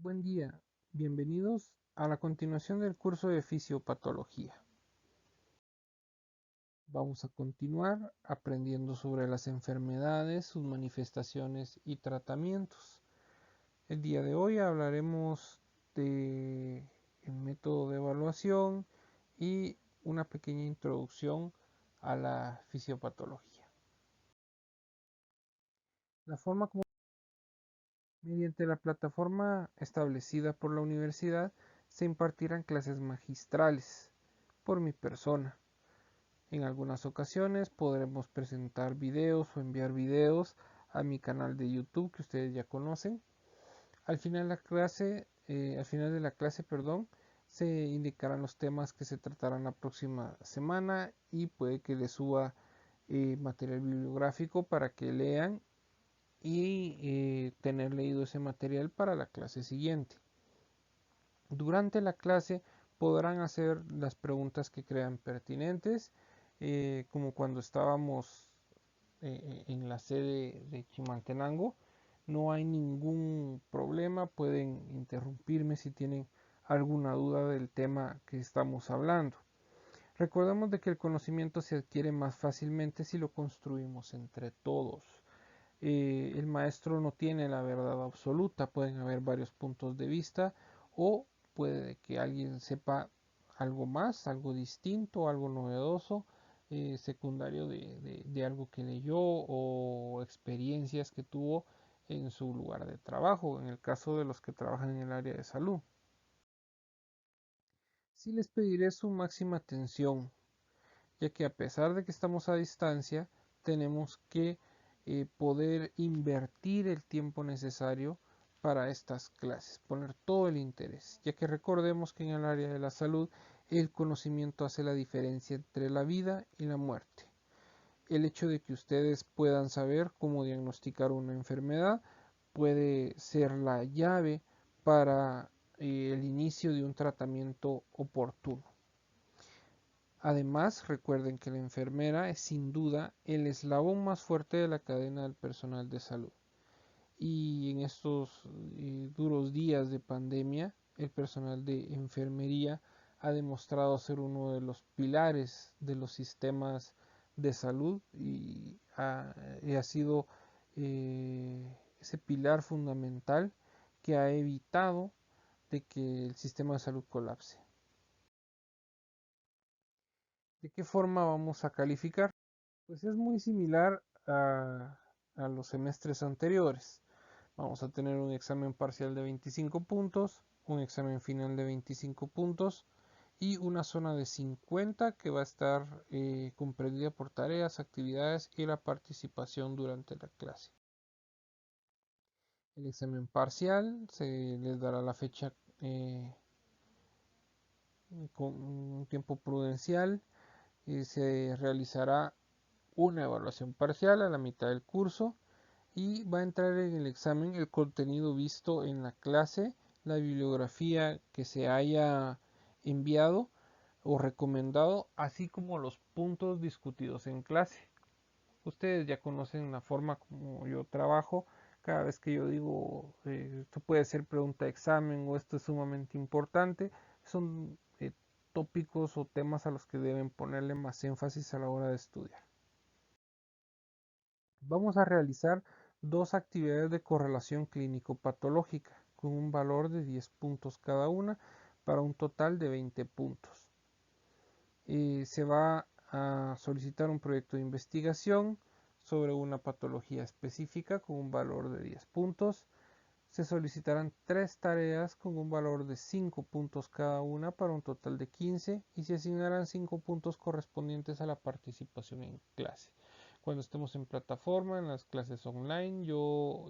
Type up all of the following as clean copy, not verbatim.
Buen día, bienvenidos a la continuación del curso de fisiopatología. Vamos a continuar aprendiendo sobre las enfermedades, sus manifestaciones y tratamientos. El día de hoy hablaremos de el método de evaluación y una pequeña introducción a la fisiopatología. La forma como Mediante la plataforma establecida por la universidad se impartirán clases magistrales por mi persona. En algunas ocasiones podremos presentar videos o enviar videos a mi canal de YouTube que ustedes ya conocen. Al final de la clase, perdón, se indicarán los temas que se tratarán la próxima semana y puede que les suba material bibliográfico para que lean y tener leído ese material para la clase siguiente. Durante la clase podrán hacer las preguntas que crean pertinentes, como cuando estábamos en la sede de Chimaltenango. No hay ningún problema, pueden interrumpirme si tienen alguna duda del tema que estamos hablando. Recordemos de que el conocimiento se adquiere más fácilmente si lo construimos entre todos. El maestro no tiene la verdad absoluta, pueden haber varios puntos de vista o puede que alguien sepa algo más, algo distinto, algo novedoso, secundario de algo que leyó o experiencias que tuvo en su lugar de trabajo, en el caso de los que trabajan en el área de salud. Sí les pediré su máxima atención, ya que a pesar de que estamos a distancia, tenemos que poder invertir el tiempo necesario para estas clases, poner todo el interés, ya que recordemos que en el área de la salud el conocimiento hace la diferencia entre la vida y la muerte. El hecho de que ustedes puedan saber cómo diagnosticar una enfermedad puede ser la llave para el inicio de un tratamiento oportuno. Además, recuerden que la enfermera es sin duda el eslabón más fuerte de la cadena del personal de salud. Y en estos duros días de pandemia, el personal de enfermería ha demostrado ser uno de los pilares de los sistemas de salud y ha sido ese pilar fundamental que ha evitado de que el sistema de salud colapse. ¿De qué forma vamos a calificar? Pues es muy similar a los semestres anteriores. Vamos a tener un examen parcial de 25 puntos, un examen final de 25 puntos y una zona de 50 que va a estar comprendida por tareas, actividades y la participación durante la clase. El examen parcial se les dará la fecha con un tiempo prudencial y se realizará una evaluación parcial a la mitad del curso y va a entrar en el examen el contenido visto en la clase, la bibliografía que se haya enviado o recomendado, así como los puntos discutidos en clase. Ustedes ya conocen la forma como yo trabajo. Cada vez que yo digo esto puede ser pregunta de examen o esto es sumamente importante, son tópicos o temas a los que deben ponerle más énfasis a la hora de estudiar. Vamos a realizar dos actividades de correlación clínico-patológica con un valor de 10 puntos cada una para un total de 20 puntos. Se va a solicitar un proyecto de investigación sobre una patología específica con un valor de 10 puntos. Se solicitarán tres tareas con un valor de 5 puntos cada una para un total de 15 y se asignarán 5 puntos correspondientes a la participación en clase. Cuando estemos en plataforma, en las clases online, yo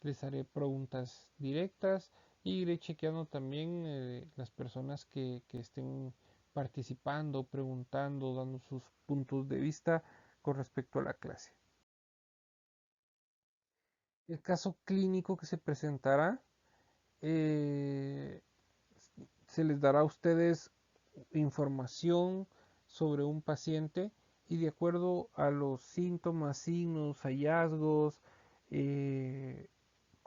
les haré preguntas directas y iré chequeando también las personas que estén participando, preguntando, dando sus puntos de vista con respecto a la clase. El caso clínico que se presentará eh, se les dará a ustedes información sobre un paciente y de acuerdo a los síntomas, signos, hallazgos,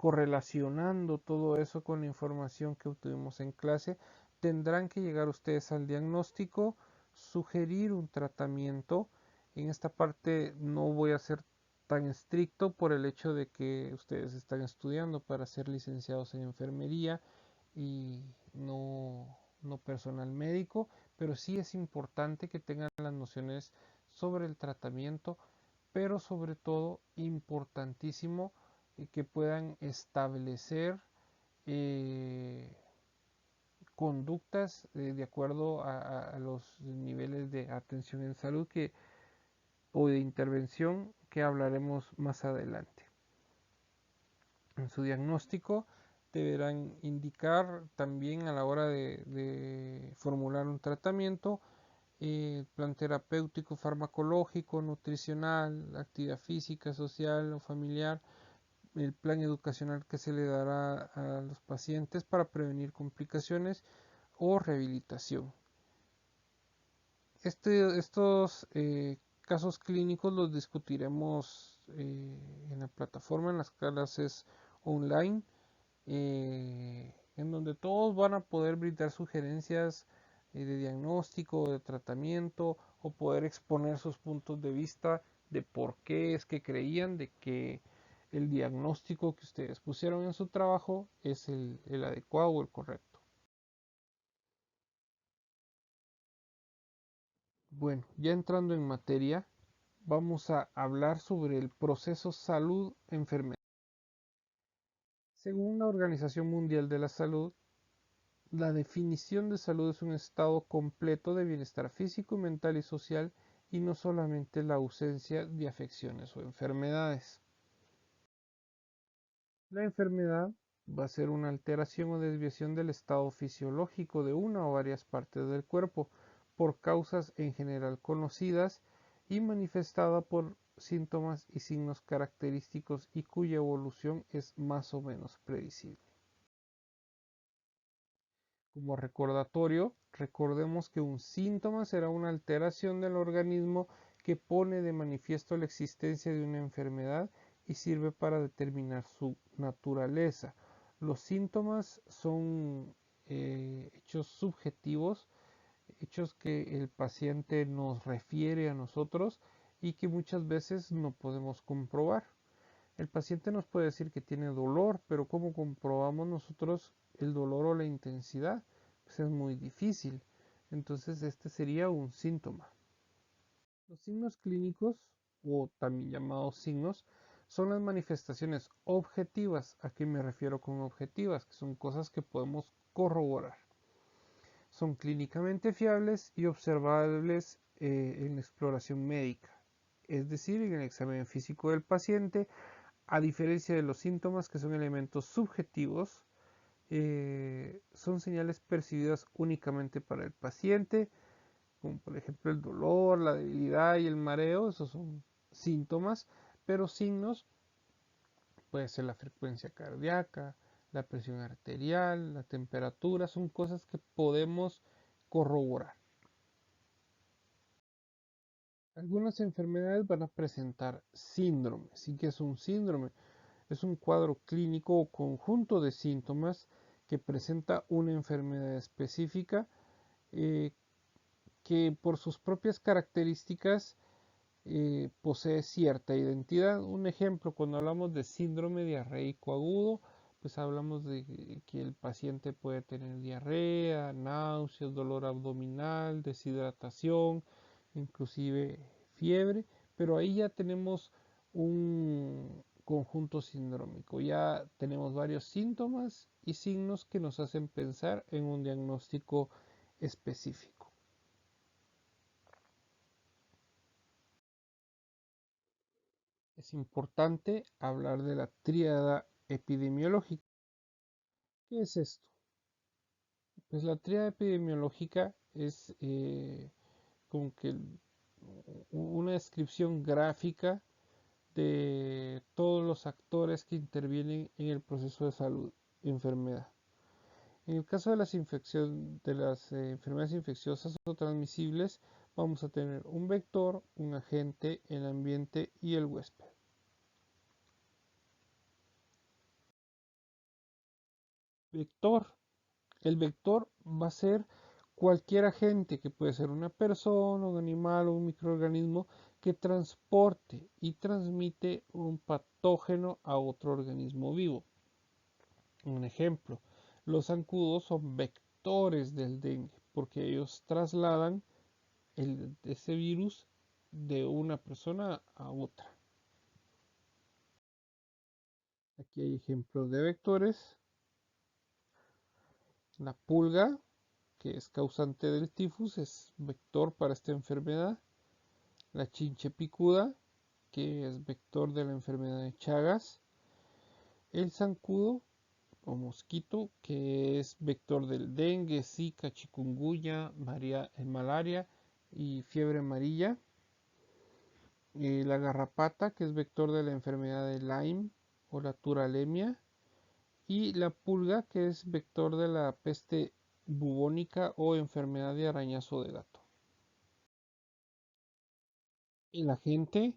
correlacionando todo eso con la información que obtuvimos en clase, tendrán que llegar ustedes al diagnóstico, sugerir un tratamiento. En esta parte no voy a ser tan estricto por el hecho de que ustedes están estudiando para ser licenciados en enfermería y no personal médico, pero sí es importante que tengan las nociones sobre el tratamiento, pero sobre todo importantísimo que puedan establecer eh, conductas de acuerdo a los niveles de atención en salud o de intervención que hablaremos más adelante. En su diagnóstico deberán indicar también a la hora de formular un tratamiento plan terapéutico, farmacológico, nutricional, actividad física, social o familiar, el plan educacional que se le dará a los pacientes para prevenir complicaciones o rehabilitación. Estos casos clínicos los discutiremos en la plataforma, en las clases online, en donde todos van a poder brindar sugerencias de diagnóstico, de tratamiento o poder exponer sus puntos de vista de por qué es que creían de que el diagnóstico que ustedes pusieron en su trabajo es el adecuado o el correcto. Bueno, ya entrando en materia, vamos a hablar sobre el proceso salud-enfermedad. Según la Organización Mundial de la Salud, la definición de salud es un estado completo de bienestar físico, mental y social y no solamente la ausencia de afecciones o enfermedades. La enfermedad va a ser una alteración o desviación del estado fisiológico de una o varias partes del cuerpo por causas en general conocidas y manifestada por síntomas y signos característicos y cuya evolución es más o menos predecible. Como recordatorio, recordemos que un síntoma será una alteración del organismo que pone de manifiesto la existencia de una enfermedad y sirve para determinar su naturaleza. Los síntomas son hechos subjetivos, hechos que el paciente nos refiere a nosotros y que muchas veces no podemos comprobar. El paciente nos puede decir que tiene dolor, pero ¿cómo comprobamos nosotros el dolor o la intensidad? Pues es muy difícil. Entonces este sería un síntoma. Los signos clínicos, o también llamados signos, son las manifestaciones objetivas. ¿A qué me refiero con objetivas? Que son cosas que podemos corroborar. Son clínicamente fiables y observables en la exploración médica, es decir, en el examen físico del paciente, a diferencia de los síntomas que son elementos subjetivos, son señales percibidas únicamente para el paciente, como por ejemplo el dolor, la debilidad y el mareo, esos son síntomas, pero signos puede ser la frecuencia cardíaca, la presión arterial, la temperatura, son cosas que podemos corroborar. Algunas enfermedades van a presentar síndromes. ¿Y qué es un síndrome? Es un cuadro clínico o conjunto de síntomas que presenta una enfermedad específica eh, que por sus propias características posee cierta identidad. Un ejemplo, cuando hablamos de síndrome diarreico agudo, pues hablamos de que el paciente puede tener diarrea, náuseas, dolor abdominal, deshidratación, inclusive fiebre, pero ahí ya tenemos un conjunto sindrómico, ya tenemos varios síntomas y signos que nos hacen pensar en un diagnóstico específico. Es importante hablar de la tríada epidemiológica. ¿Qué es esto? Pues la tríada epidemiológica es como que una descripción gráfica de todos los actores que intervienen en el proceso de salud y enfermedad. En el caso de las enfermedades infecciosas o transmisibles, vamos a tener un vector, un agente, el ambiente y el huésped. vector. El vector va a ser cualquier agente, que puede ser una persona, un animal o un microorganismo, que transporte y transmite un patógeno a otro organismo vivo. Un ejemplo, los zancudos son vectores del dengue porque ellos trasladan ese virus de una persona a otra. Aquí hay ejemplos de vectores. La pulga, que es causante del tifus, es vector para esta enfermedad. La chinche picuda, que es vector de la enfermedad de Chagas. El zancudo o mosquito, que es vector del dengue, zika, chikungunya, malaria y fiebre amarilla. La garrapata, que es vector de la enfermedad de Lyme o la turalemia. Y la pulga, que es vector de la peste bubónica o enfermedad de arañazo de gato. El agente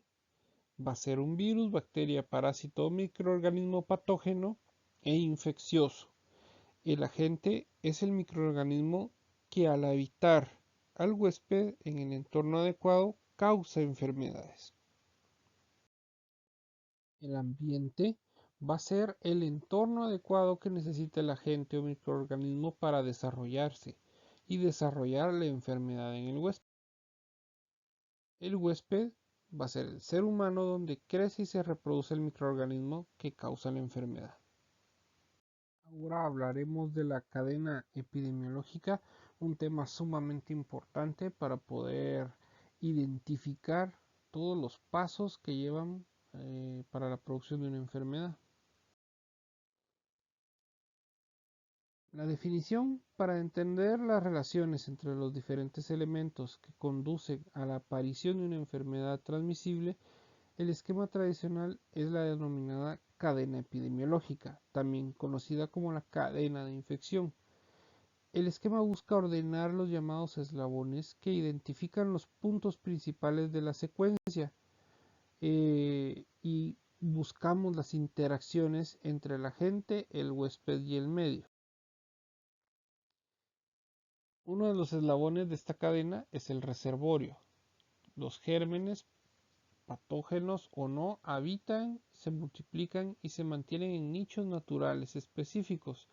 va a ser un virus, bacteria, parásito o microorganismo patógeno e infeccioso. El agente es el microorganismo que al habitar al huésped en el entorno adecuado causa enfermedades. El ambiente va a ser el entorno adecuado que necesita el agente o microorganismo para desarrollarse y desarrollar la enfermedad en el huésped. El huésped va a ser el ser humano donde crece y se reproduce el microorganismo que causa la enfermedad. Ahora hablaremos de la cadena epidemiológica, un tema sumamente importante para poder identificar todos los pasos que llevan para la producción de una enfermedad. La definición para entender las relaciones entre los diferentes elementos que conducen a la aparición de una enfermedad transmisible, el esquema tradicional es la denominada cadena epidemiológica, también conocida como la cadena de infección. El esquema busca ordenar los llamados eslabones que identifican los puntos principales de la secuencia y buscamos las interacciones entre el agente, el huésped y el medio. Uno de los eslabones de esta cadena es el reservorio. Los gérmenes, patógenos o no, habitan, se multiplican y se mantienen en nichos naturales específicos.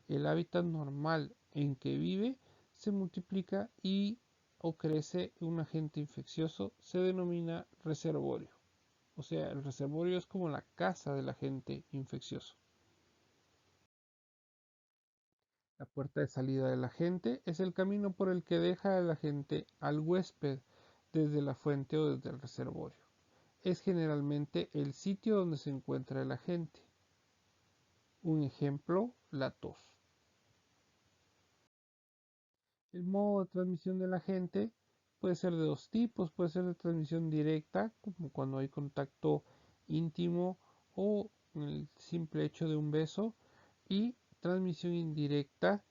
El hábitat normal en que vive se multiplica y o crece un agente infeccioso se denomina reservorio. O sea, el reservorio es como la casa del agente infeccioso. La puerta de salida del agente es el camino por el que deja el agente al huésped desde la fuente o desde el reservorio. Es generalmente el sitio donde se encuentra el agente. Un ejemplo, la tos. El modo de transmisión del agente puede ser de dos tipos, puede ser de transmisión directa, como cuando hay contacto íntimo o el simple hecho de un beso, y transmisión indirecta,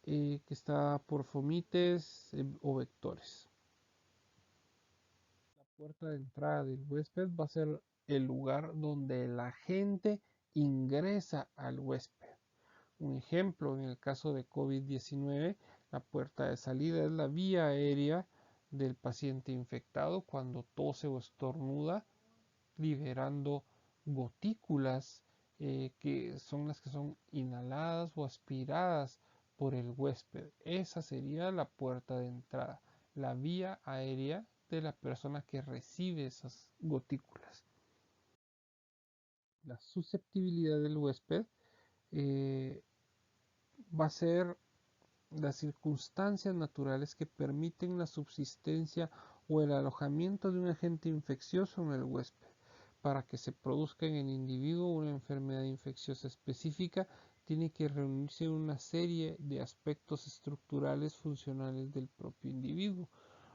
que está por fomites o vectores. La puerta de entrada del huésped va a ser el lugar donde el agente ingresa al huésped. Un ejemplo, en el caso de COVID-19, la puerta de salida es la vía aérea del paciente infectado cuando tose o estornuda, liberando gotículas que son las que son inhaladas o aspiradas por el huésped. Esa sería la puerta de entrada, la vía aérea de la persona que recibe esas gotículas. La susceptibilidad del huésped eh, va a ser las circunstancias naturales que permiten la subsistencia o el alojamiento de un agente infeccioso en el huésped. Para que se produzca en el individuo una enfermedad infecciosa específica, tiene que reunirse una serie de aspectos estructurales funcionales del propio individuo.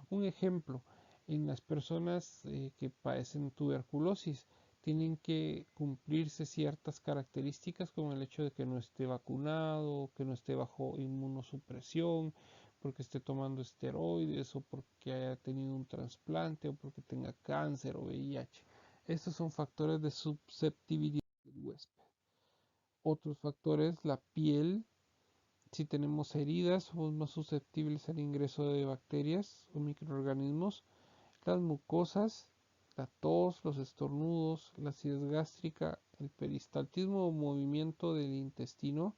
Un ejemplo, en las personas que padecen tuberculosis, tienen que cumplirse ciertas características como el hecho de que no esté vacunado, que no esté bajo inmunosupresión, porque esté tomando esteroides o porque haya tenido un trasplante o porque tenga cáncer o VIH. Estos son factores de susceptibilidad del huésped. Otros factores, la piel, Si tenemos heridas, somos más susceptibles al ingreso de bacterias o microorganismos. Las mucosas, la tos, los estornudos, la acidez gástrica, el peristaltismo o movimiento del intestino,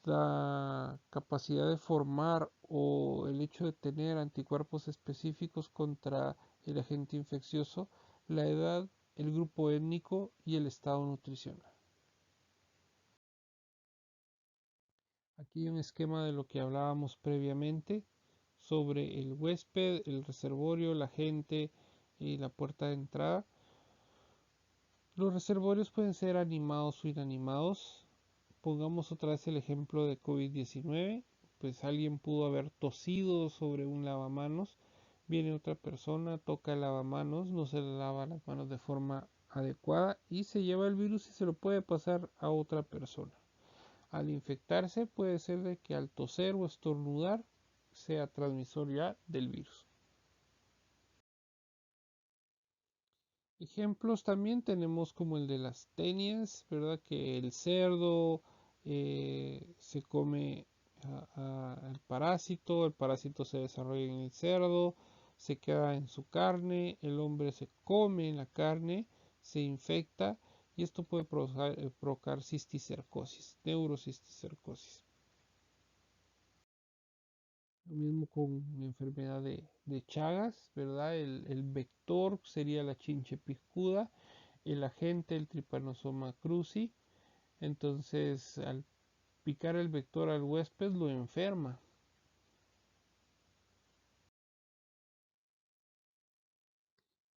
la capacidad de formar o el hecho de tener anticuerpos específicos contra el agente infeccioso, la edad, el grupo étnico y el estado nutricional. Aquí hay un esquema de lo que hablábamos previamente sobre el huésped, el reservorio, la agente y la puerta de entrada. Los reservorios pueden ser animados o inanimados. Pongamos otra vez el ejemplo de COVID-19. Pues alguien pudo haber tosido sobre un lavamanos. Viene otra persona, toca el lavamanos, no se le lava las manos de forma adecuada y se lleva el virus y se lo puede pasar a otra persona. Al infectarse puede ser de que al toser o estornudar sea transmisor ya del virus. Ejemplos también tenemos como el de las tenias, ¿verdad? Que el cerdo se come el parásito se desarrolla en el cerdo, se queda en su carne, el hombre se come la carne, se infecta y esto puede provocar cisticercosis, neurocisticercosis. Lo mismo con la enfermedad de Chagas, ¿verdad? El vector sería la chinche picuda, el agente, el Trypanosoma cruzi. Entonces, al picar el vector al huésped, lo enferma.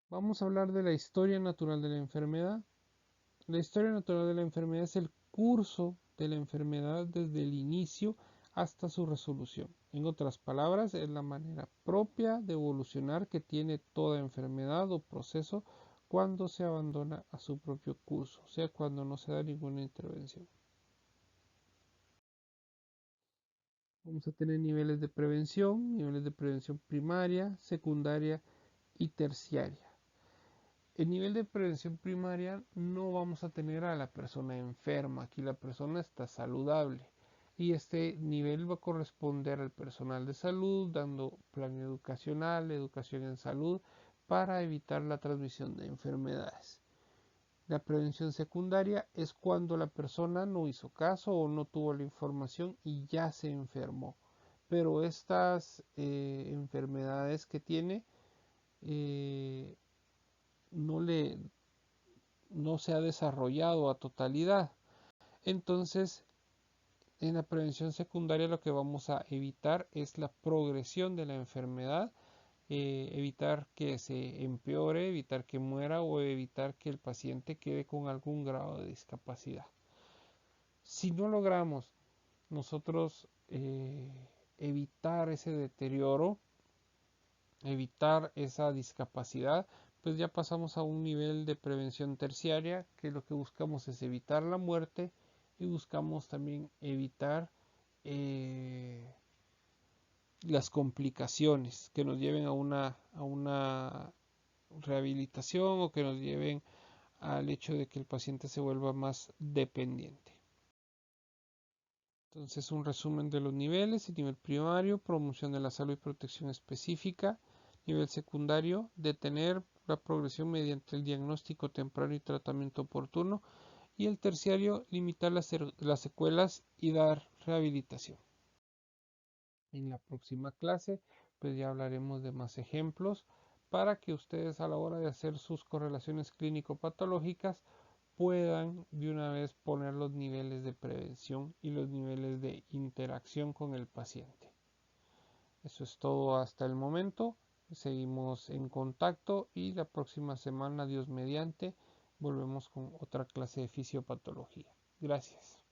Vamos a hablar de la historia natural de la enfermedad. La historia natural de la enfermedad es el curso de la enfermedad desde el inicio hasta su resolución. En otras palabras, es la manera propia de evolucionar que tiene toda enfermedad o proceso cuando se abandona a su propio curso, o sea, cuando no se da ninguna intervención. Vamos a tener niveles de prevención primaria, secundaria y terciaria. El nivel de prevención primaria no vamos a tener a la persona enferma, aquí la persona está saludable y este nivel va a corresponder al personal de salud dando plan educacional, educación en salud para evitar la transmisión de enfermedades. La prevención secundaria es cuando la persona no hizo caso o no tuvo la información y ya se enfermó. Pero estas enfermedades que tiene eh, no le no se ha desarrollado a totalidad. Entonces, en la prevención secundaria lo que vamos a evitar es la progresión de la enfermedad, evitar que se empeore, evitar que muera o evitar que el paciente quede con algún grado de discapacidad. Si no logramos nosotros evitar ese deterioro, evitar esa discapacidad, pues ya pasamos a un nivel de prevención terciaria, que lo que buscamos es evitar la muerte y buscamos también evitar las complicaciones que nos lleven a una rehabilitación o que nos lleven al hecho de que el paciente se vuelva más dependiente. Entonces, un resumen de los niveles: el nivel primario, promoción de la salud y protección específica; nivel secundario, detener la progresión mediante el diagnóstico temprano y tratamiento oportuno; y el terciario, limitar las secuelas y dar rehabilitación. En la próxima clase, pues ya hablaremos de más ejemplos para que ustedes a la hora de hacer sus correlaciones clínico-patológicas puedan de una vez poner los niveles de prevención y los niveles de interacción con el paciente. Eso es todo hasta el momento. Seguimos en contacto y la próxima semana, Dios mediante, volvemos con otra clase de fisiopatología. Gracias.